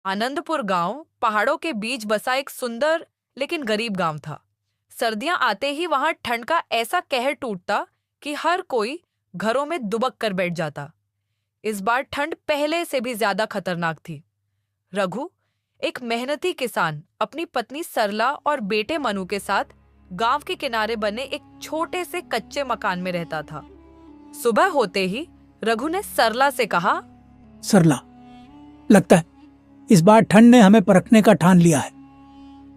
आनंदपुर गांव पहाड़ों के बीच बसा एक सुंदर लेकिन गरीब गांव था। सर्दियां आते ही वहां ठंड का ऐसा कहर टूटता कि हर कोई घरों में दुबक कर बैठ जाता। इस बार ठंड पहले से भी ज्यादा खतरनाक थी। रघु, एक मेहनती किसान, अपनी पत्नी सरला और बेटे मनु के साथ गांव के किनारे बने एक छोटे से कच्चे मकान में रहता था। सुबह होते ही रघु ने सरला से कहा, सरला, लगता है इस बार ठंड ने हमें परखने का ठान लिया है।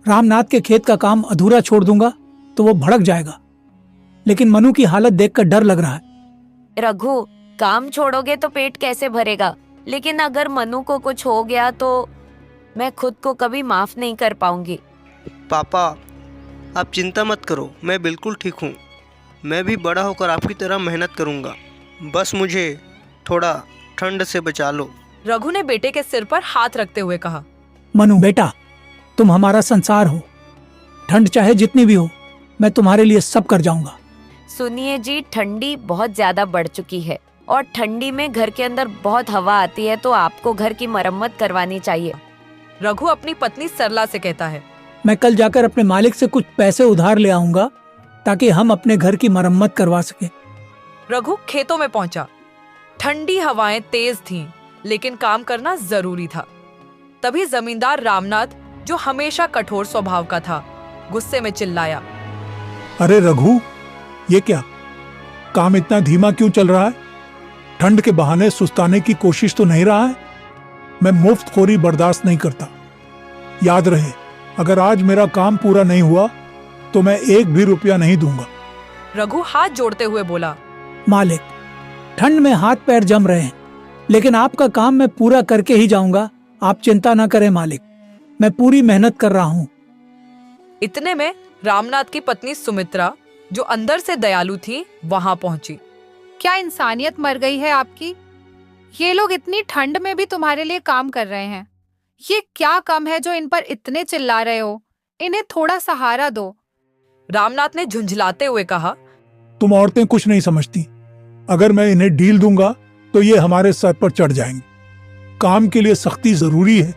रामनाथ के खेत का काम अधूरा छोड़ दूंगा तो वो भड़क जाएगा, लेकिन मनु की हालत देखकर डर लग रहा है। रघु, काम छोड़ोगे तो पेट कैसे भरेगा? लेकिन अगर मनु को कुछ हो गया तो मैं खुद को कभी माफ नहीं कर पाऊंगी। पापा, आप चिंता मत करो, मैं बिल्कुल ठीक हूँ। मैं भी बड़ा होकर आपकी तरह मेहनत करूँगा। बस मुझे थोड़ा ठंड से बचा लो। रघु ने बेटे के सिर पर हाथ रखते हुए कहा, मनु बेटा, तुम हमारा संसार हो। ठंड चाहे जितनी भी हो, मैं तुम्हारे लिए सब कर जाऊंगा। सुनिए जी, ठंडी बहुत ज्यादा बढ़ चुकी है और ठंडी में घर के अंदर बहुत हवा आती है, तो आपको घर की मरम्मत करवानी चाहिए। रघु अपनी पत्नी सरला से कहता है, मैं कल जाकर अपने मालिक से कुछ पैसे उधार ले आऊंगा ताकि हम अपने घर की मरम्मत करवा सके। रघु खेतों में पहुंचा। ठंडी हवाएं तेज थीं, लेकिन काम करना जरूरी था। तभी जमींदार रामनाथ, जो हमेशा कठोर स्वभाव का था, गुस्से में चिल्लाया, अरे रघु, ये क्या? काम इतना धीमा क्यों चल रहा है? ठंड के बहाने सुस्ताने की कोशिश तो नहीं रहा है? मैं मुफ्तखोरी बर्दाश्त नहीं करता। याद रहे, अगर आज मेरा काम पूरा नहीं हुआ तो मैं एक भी रुपया नहीं दूंगा। रघु हाथ जोड़ते हुए बोला, मालिक, ठंड में हाथ पैर जम रहे हैं, लेकिन आपका काम मैं पूरा करके ही जाऊंगा। आप चिंता ना करें मालिक, मैं पूरी मेहनत कर रहा हूँ। इतने में रामनाथ की पत्नी सुमित्रा, जो अंदर से दयालु थी, वहां पहुंची। क्या इंसानियत मर गई है आपकी? ये लोग इतनी ठंड में भी तुम्हारे लिए काम कर रहे हैं। ये क्या कम है जो इन पर इतने चिल्ला रहे हो? इन्हें थोड़ा सहारा दो। रामनाथ ने झुंझलाते हुए कहा, तुम औरतें कुछ नहीं समझती। अगर मैं इन्हें ढील दूंगा तो ये हमारे सर पर चढ़ जाएंगे। काम के लिए सख्ती जरूरी है।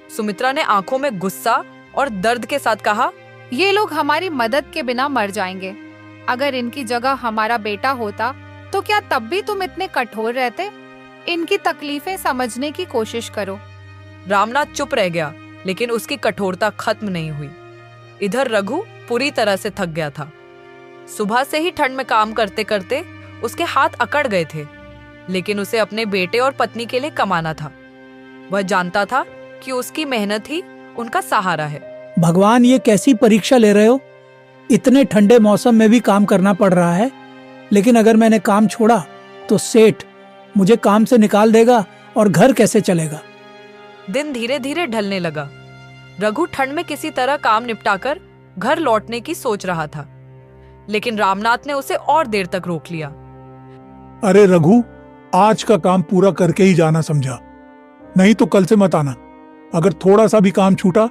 सुमित्रा ने आंखों में गुस्सा और दर्द के साथ कहा, ये लोग हमारी मदद के बिना मर जाएंगे। अगर इनकी जगह हमारा बेटा होता तो क्या तब भी तुम इतने कठोर रहते? इनकी तकलीफें समझने की कोशिश करो। रामनाथ चुप रह गया, लेकिन उसकी कठोरता खत्म नहीं हुई। इधर रघु पूरी तरह से थक गया था। सुबह से ही ठंड में काम करते करते उसके हाथ अकड़ गए थे, लेकिन उसे अपने बेटे और पत्नी के लिए कमाना था। वह जानता था कि उसकी मेहनत ही उनका सहारा है। भगवान, ये कैसी परीक्षा ले रहे हो? इतने ठंडे मौसम में भी काम करना पड़ रहा है, लेकिन अगर मैंने काम छोड़ा तो सेठ मुझे काम से निकाल देगा और घर कैसे चलेगा? दिन धीरे धीरे ढलने लगा। रघु ठंड में किसी तरह काम निपटाकर घर लौटने की सोच रहा था, लेकिन रामनाथ ने उसे और देर तक रोक लिया। अरे रघु, आज का काम पूरा करके ही जाना समझा, नहीं तो कल से मत आना। अगर थोड़ा सा भी काम छूटा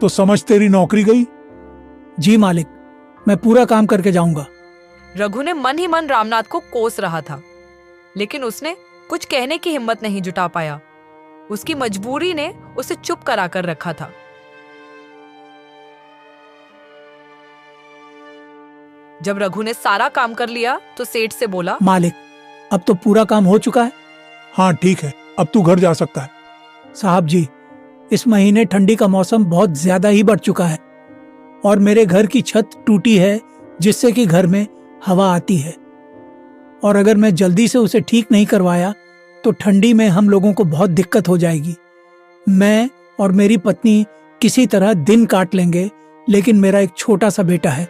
तो समझ तेरी नौकरी गई। जी मालिक, मैं पूरा काम करके जाऊंगा। रघु ने मन ही मन रामनाथ को कोस रहा था, लेकिन उसने कुछ कहने की हिम्मत नहीं जुटा पाया। उसकी मजबूरी ने उसे चुप कराकर रखा था। जब रघु ने सारा काम कर लिया तो सेठ से बोला, मालिक, अब तो पूरा काम हो चुका है। हाँ ठीक है, अब तू घर जा सकता है। साहब जी, इस महीने ठंडी का मौसम बहुत ज्यादा ही बढ़ चुका है और मेरे घर की छत टूटी है, जिससे कि घर में हवा आती है, और अगर मैं जल्दी से उसे ठीक नहीं करवाया तो ठंडी में हम लोगों को बहुत दिक्कत हो जाएगी। मैं और मेरी पत्नी किसी तरह दिन काट लेंगे, लेकिन मेरा एक छोटा सा बेटा है,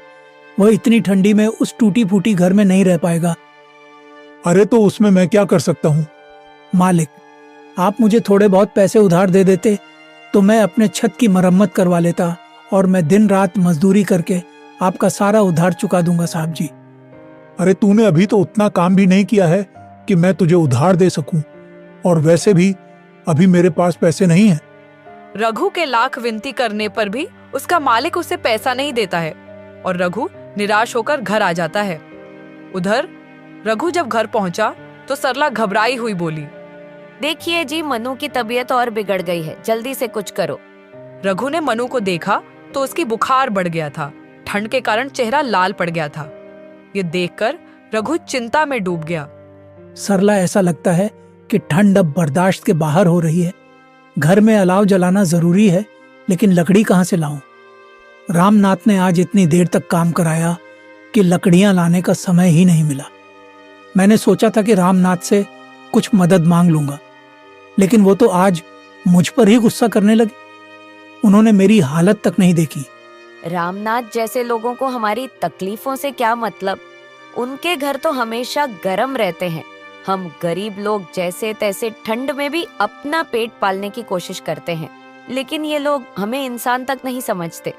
वह इतनी ठंडी में उस टूटी फूटी घर में नहीं रह पाएगा। अरे तो उसमें मैं क्या कर सकता हूँ? मालिक, आप मुझे थोड़े बहुत पैसे उधार दे देते तो मैं अपने छत की मरम्मत करवा लेता, और मैं दिन रात मजदूरी करके आपका सारा उधार चुका दूंगा साहब जी। अरे तूने अभी तो उतना काम भी नहीं किया है कि मैं तुझे उधार दे सकूं, और वैसे भी अभी मेरे पास पैसे नहीं हैं। रघु के लाख विनती करने पर भी उसका मालिक उसे पैसा नहीं देता है और रघु निराश होकर घर आ जाता है। उधर रघु जब घर पहुंचा तो सरला घबराई हुई बोली, देखिए जी, मनु की तबीयत और बिगड़ गई है, जल्दी से कुछ करो। रघु ने मनु को देखा तो उसकी बुखार बढ़ गया था। ठंड के कारण चेहरा लाल पड़ गया था। ये देखकर रघु चिंता में डूब गया। सरला, ऐसा लगता है कि ठंड अब बर्दाश्त के बाहर हो रही है। घर में अलाव जलाना जरूरी है, लेकिन लकड़ी कहाँ से लाऊं? रामनाथ ने आज इतनी देर तक काम कराया कि लकड़ियां लाने का समय ही नहीं मिला। मैंने सोचा था कि रामनाथ से कुछ मदद मांग लूंगा, लेकिन वो तो आज मुझ पर ही गुस्सा करने लगे। उन्होंने मेरी हालत तक नहीं देखी। रामनाथ जैसे लोगों को हमारी तकलीफों से क्या मतलब? उनके घर तो हमेशा गर्म रहते हैं। हम गरीब लोग जैसे तैसे ठंड में भी अपना पेट पालने की कोशिश करते हैं, लेकिन ये लोग हमें इंसान तक नहीं समझते।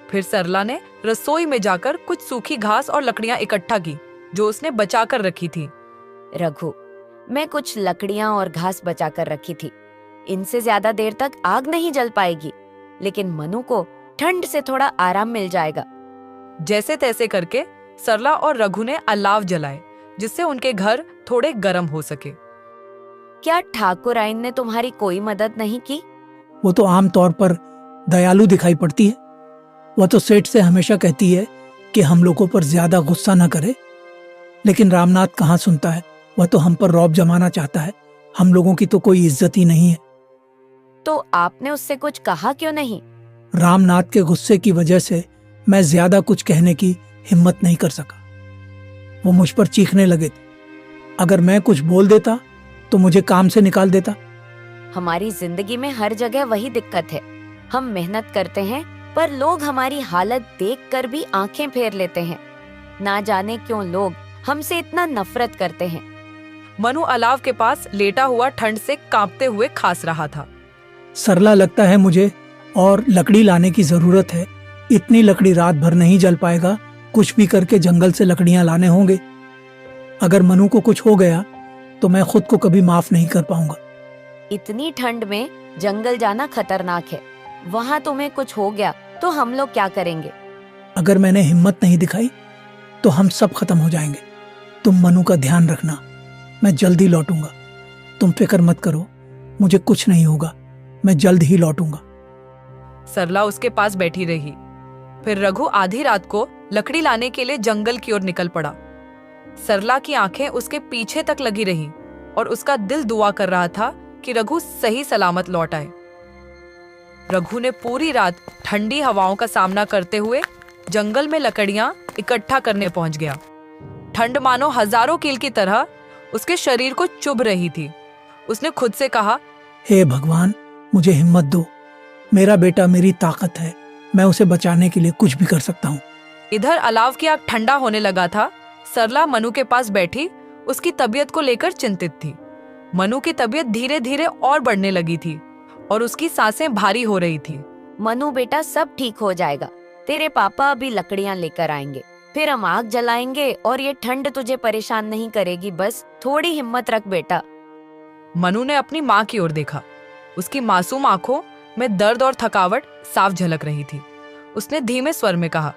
फिर सरला ने रसोई में जाकर कुछ सूखी घास और लकड़ियां इकट्ठा की जो उसने बचा कर रखी थी। रघु, मैं कुछ लकड़ियां और घास बचा कर रखी थी। इनसे ज्यादा देर तक आग नहीं जल पाएगी, लेकिन मनु को ठंड से थोड़ा आराम मिल जाएगा। जैसे तैसे करके सरला और रघु ने अलाव जलाए, जिससे उनके घर थोड़े गर्म हो सके। क्या ठाकुर आइन ने तुम्हारी कोई मदद नहीं की? वो तो आमतौर पर दयालु दिखाई पड़ती है। वह तो सेठ से हमेशा कहती है कि हम लोगों पर ज्यादा गुस्सा न करे, लेकिन रामनाथ कहाँ सुनता है। वह तो हम पर रौब जमाना चाहता है। हम लोगों की तो कोई इज्जत ही नहीं है। तो आपने उससे कुछ कहा क्यों नहीं? रामनाथ के गुस्से की वजह से मैं ज्यादा कुछ कहने की हिम्मत नहीं कर सका। वो मुझ पर चीखने लगे थे। अगर मैं कुछ बोल देता तो मुझे काम से निकाल देता। हमारी जिंदगी में हर जगह वही दिक्कत है। हम मेहनत करते हैं, पर लोग हमारी हालत देखकर भी आंखें फेर लेते हैं। ना जाने क्यों लोग हमसे इतना नफरत करते हैं। मनु अलाव के पास लेटा हुआ ठंड से कांपते हुए खास रहा था। सरला, लगता है मुझे और लकड़ी लाने की जरूरत है। इतनी लकड़ी रात भर नहीं जल पाएगा। कुछ भी करके जंगल से लकड़ियां लाने होंगे। अगर मनु को कुछ हो गया तो मैं खुद को कभी माफ नहीं कर पाऊंगा। इतनी ठंड में जंगल जाना खतरनाक है। वहाँ तुम्हें कुछ हो गया तो हम लोग क्या करेंगे? अगर मैंने हिम्मत नहीं दिखाई तो हम सब खत्म हो जाएंगे। तुम मनु का ध्यान रखना। मैं जल्दी लौटूंगा। तुम फिक्र मत करो, मुझे कुछ नहीं होगा। मैं जल्द ही लौटूंगा। सरला उसके पास बैठी रही। फिर रघु आधी रात को लकड़ी लाने के लिए जंगल की ओर निकल पड़ा। सरला की आंखें उसके पीछे तक लगी रहीं और उसका दिल दुआ कर रहा था कि रघु सही सलामत लौट आए। रघु ने पूरी रात ठंडी हवाओं का सामना करते हुए जंगल में लकड़ियां इकट्ठा करने पहुंच गया। ठंड मानो हजारों कील की तरह उसके शरीर को चुभ रही थी। उसने खुद से कहा, हे भगवान, मुझे हिम्मत दो। मेरा बेटा मेरी ताकत है। मैं उसे बचाने के लिए कुछ भी कर सकता हूँ। इधर अलाव की आग ठंडा होने लगा था। सरला मनु के पास बैठी उसकी तबीयत को लेकर चिंतित थी। मनु की तबीयत धीरे धीरे और बढ़ने लगी थी और उसकी सांसें भारी हो रही थी। मनु बेटा, सब ठीक हो जाएगा। तेरे पापा अभी लकड़ियाँ लेकर आएंगे, फिर हम आग जलाएंगे और ये ठंड तुझे परेशान नहीं करेगी। बस थोड़ी हिम्मत रख बेटा। मनु ने अपनी माँ की ओर देखा। उसकी मासूम आंखों में दर्द और थकावट साफ झलक रही थी। उसने धीमे स्वर में कहा,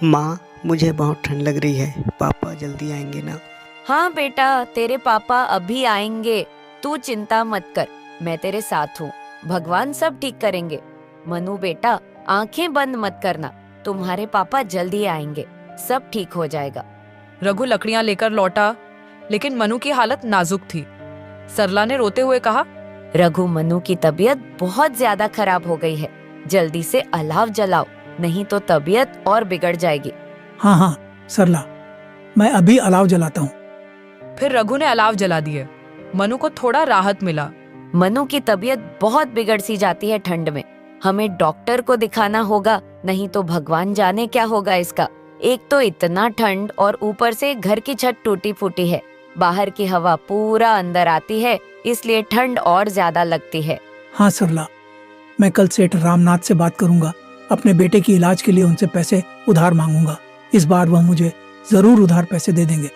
माँ, मुझे बहुत ठंड लग रही है। पापा जल्दी आएंगे ना? हाँ बेटा, तेरे पापा अभी आएंगे। तू चिंता मत कर, मैं तेरे साथ हूँ। भगवान सब ठीक करेंगे। मनु बेटा, आंखें बंद मत करना। तुम्हारे पापा जल्दी आएंगे, सब ठीक हो जाएगा। रघु लकड़ियां लेकर लौटा, लेकिन मनु की हालत नाजुक थी। सरला ने रोते हुए कहा, रघु, मनु की तबीयत बहुत ज्यादा खराब हो गई है। जल्दी से अलाव जलाओ, नहीं तो तबीयत और बिगड़ जाएगी। हाँ हाँ सरला, मैं अभी अलाव जलाता हूँ। फिर रघु ने अलाव जला दिए। मनु को थोड़ा राहत मिला। मनु की तबीयत बहुत बिगड़ सी जाती है ठंड में। हमें डॉक्टर को दिखाना होगा, नहीं तो भगवान जाने क्या होगा इसका। एक तो इतना ठंड और ऊपर से घर की छत टूटी फूटी है। बाहर की हवा पूरा अंदर आती है, इसलिए ठंड और ज्यादा लगती है। हाँ सरला, मैं कल सेठ रामनाथ से बात करूंगा। अपने बेटे की इलाज के लिए उनसे पैसे उधार मांगूंगा। इस बार वह मुझे जरूर उधार पैसे दे देंगे।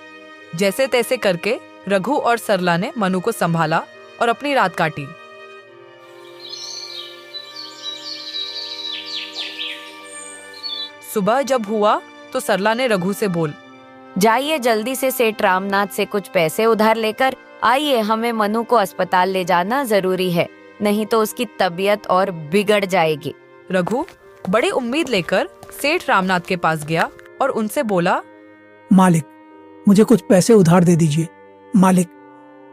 जैसे तैसे करके रघु और सरला ने मनु को संभाला और अपनी रात काटी। सुबह जब हुआ तो सरला ने रघु से बोल, जाइए जल्दी से सेठ रामनाथ से कुछ पैसे उधार लेकर आइए, हमें मनु को अस्पताल ले जाना जरूरी है, नहीं तो उसकी तबीयत और बिगड़ जाएगी। रघु बड़ी उम्मीद लेकर सेठ रामनाथ के पास गया और उनसे बोला, मालिक, मुझे कुछ पैसे उधार दे दीजिए मालिक,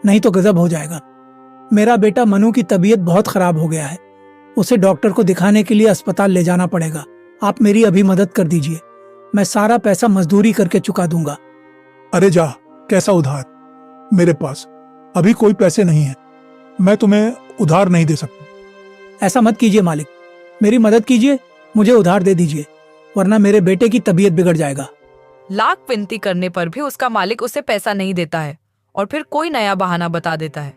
नहीं तो गजब हो जाएगा। मेरा बेटा मनु की तबीयत बहुत खराब हो गया है, उसे डॉक्टर को दिखाने के लिए अस्पताल ले जाना पड़ेगा। आप मेरी अभी मदद कर दीजिए, मैं सारा पैसा मजदूरी करके चुका दूंगा। अरे जा, कैसा उधार? मेरे पास अभी कोई पैसे नहीं है, मैं तुम्हें उधार नहीं दे सकता। ऐसा मत कीजिए मालिक, मेरी मदद कीजिए, मुझे उधार दे दीजिए, वरना मेरे बेटे की तबीयत बिगड़ जाएगा। लाख विनती करने पर भी उसका मालिक उसे पैसा नहीं देता है और फिर कोई नया बहाना बता देता है।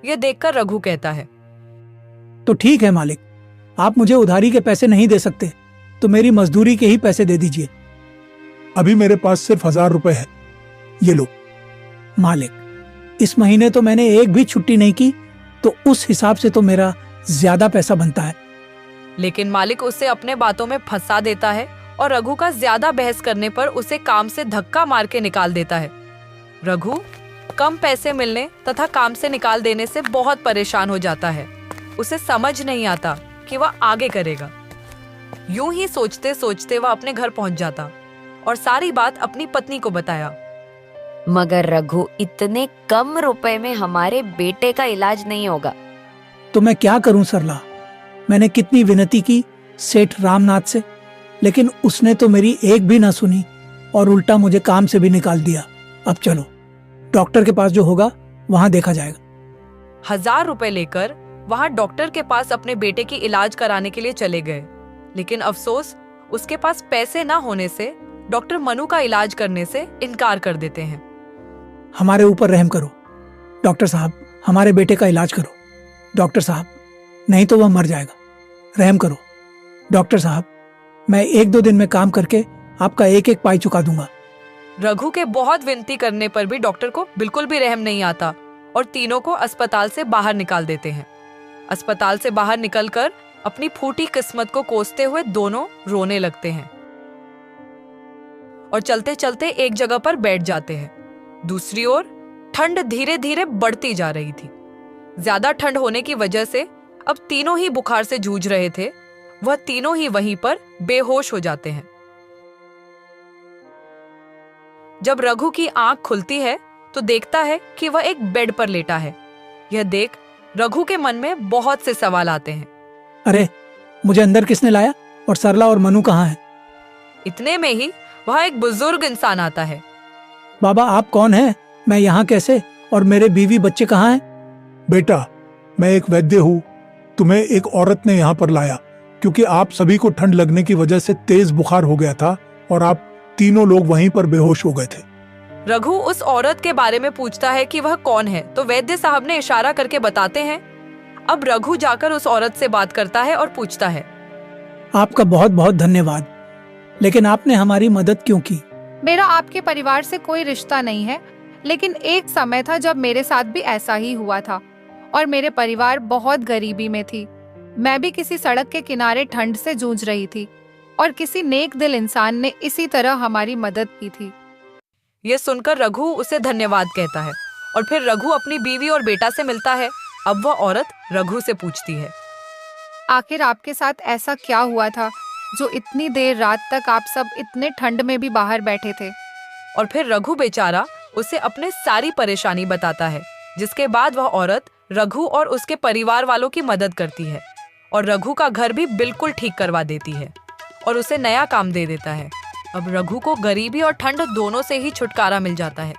यह देखकर रघु कहता है, तो ठीक है मालिक, आप मुझे उधारी के पैसे नहीं दे सकते तो मेरी मजदूरी के ही पैसे दे दीजिए। अभी मेरे पास सिर्फ 1000 रुपए है, ये लो। मालिक, इस महीने तो मैंने एक भी छुट्टी नहीं की, तो उस हिसाब से तो मेरा ज्यादा पैसा बनता है। लेकिन मालिक उसे अपने बातों में फंसा देता है और रघु का ज्यादा बहस करने पर उसे काम से धक्का मार के निकाल देता है। रघु कम पैसे मिलने तथा काम से निकाल देने से बहुत परेशान हो जाता है। उसे समझ नहीं आता कि वह आगे करेगा। यूं ही सोचते सोचते वह अपने घर पहुंच जाता और सारी बात अपनी पत्नी को बताया। मगर रघु, इतने कम रुपए में हमारे बेटे का इलाज नहीं होगा। तो मैं क्या करूं सरला? मैंने कितनी विनती की सेठ रामनाथ से, लेकिन उसने तो मेरी एक भी ना सुनी और उल्टा मुझे काम से भी निकाल दिया। अब चलो, डॉक्टर के पास जो होगा वहां देखा जाएगा। 1000 रुपए लेकर वहां डॉक्टर के पास अपने बेटे की इलाज कराने के लिए चले गए, लेकिन अफसोस उसके पास पैसे ना होने से डॉक्टर मनु का इलाज करने से इनकार कर देते हैं। हमारे ऊपर रहम करो डॉक्टर साहब, हमारे बेटे का इलाज करो डॉक्टर साहब, नहीं तो वह मर जाएगा। रहम करो डॉक्टर साहब, मैं 1-2 दिन में काम करके आपका एक एक पाई चुका दूंगा। रघु के बहुत विनती करने पर भी डॉक्टर को बिल्कुल भी रहम नहीं आता और तीनों को अस्पताल से बाहर निकाल देते हैं। अस्पताल से बाहर निकलकर अपनी फूटी किस्मत को कोसते हुए दोनों रोने लगते हैं और चलते चलते एक जगह पर बैठ जाते हैं। दूसरी ओर ठंड धीरे धीरे बढ़ती जा रही थी। ज्यादा ठंड होने की वजह से अब तीनों ही बुखार से जूझ रहे थे। वह तीनों ही वहीं पर बेहोश हो जाते हैं। जब रघु की आंख खुलती है तो देखता है कि वह एक बेड पर लेटा है। यह देख रघु के मन में बहुत से सवाल आते हैं। अरे, मुझे अंदर किसने लाया और सरला और मनु कहाँ हैं? इतने में ही वह एक बुजुर्ग इंसान आता है। बाबा, आप कौन हैं? मैं यहाँ कैसे? और मेरे बीवी बच्चे कहाँ हैं? बेटा, मैं एक वैद्य हूँ। तुम्हें एक औरत ने यहाँ पर लाया क्योंकि आप सभी को ठंड लगने की वजह से तेज बुखार हो गया था और आप तीनों लोग वहीं पर बेहोश हो गए थे। रघु उस औरत के बारे में पूछता है कि वह कौन है, तो वैद्य साहब ने इशारा करके बताते हैं। अब रघु जाकर उस औरत से बात करता है और पूछता है, आपका बहुत बहुत धन्यवाद, लेकिन आपने हमारी मदद क्यों की? मेरा आपके परिवार से कोई रिश्ता नहीं है, लेकिन एक समय था जब मेरे साथ भी ऐसा ही हुआ था और मेरे परिवार बहुत गरीबी में थी। मैं भी किसी सड़क के किनारे ठंड से जूझ रही थी और किसी नेक दिल इंसान ने इसी तरह हमारी मदद की थी। यह सुनकर रघु उसे धन्यवाद कहता है और फिर रघु अपनी बीवी और बेटा से मिलता है। अब वह औरत रघु से पूछती है, आखिर आपके साथ ऐसा क्या हुआ था जो इतनी देर रात तक आप सब इतने ठंड में भी बाहर बैठे थे? और फिर रघु बेचारा उसे अपने सारी परेशानी बताता है, जिसके बाद वह औरत रघु और उसके परिवार वालों की मदद करती है और रघु का घर भी बिल्कुल ठीक करवा देती है और उसे नया काम दे देता है। अब रघु को गरीबी और ठंड दोनों से ही छुटकारा मिल जाता है।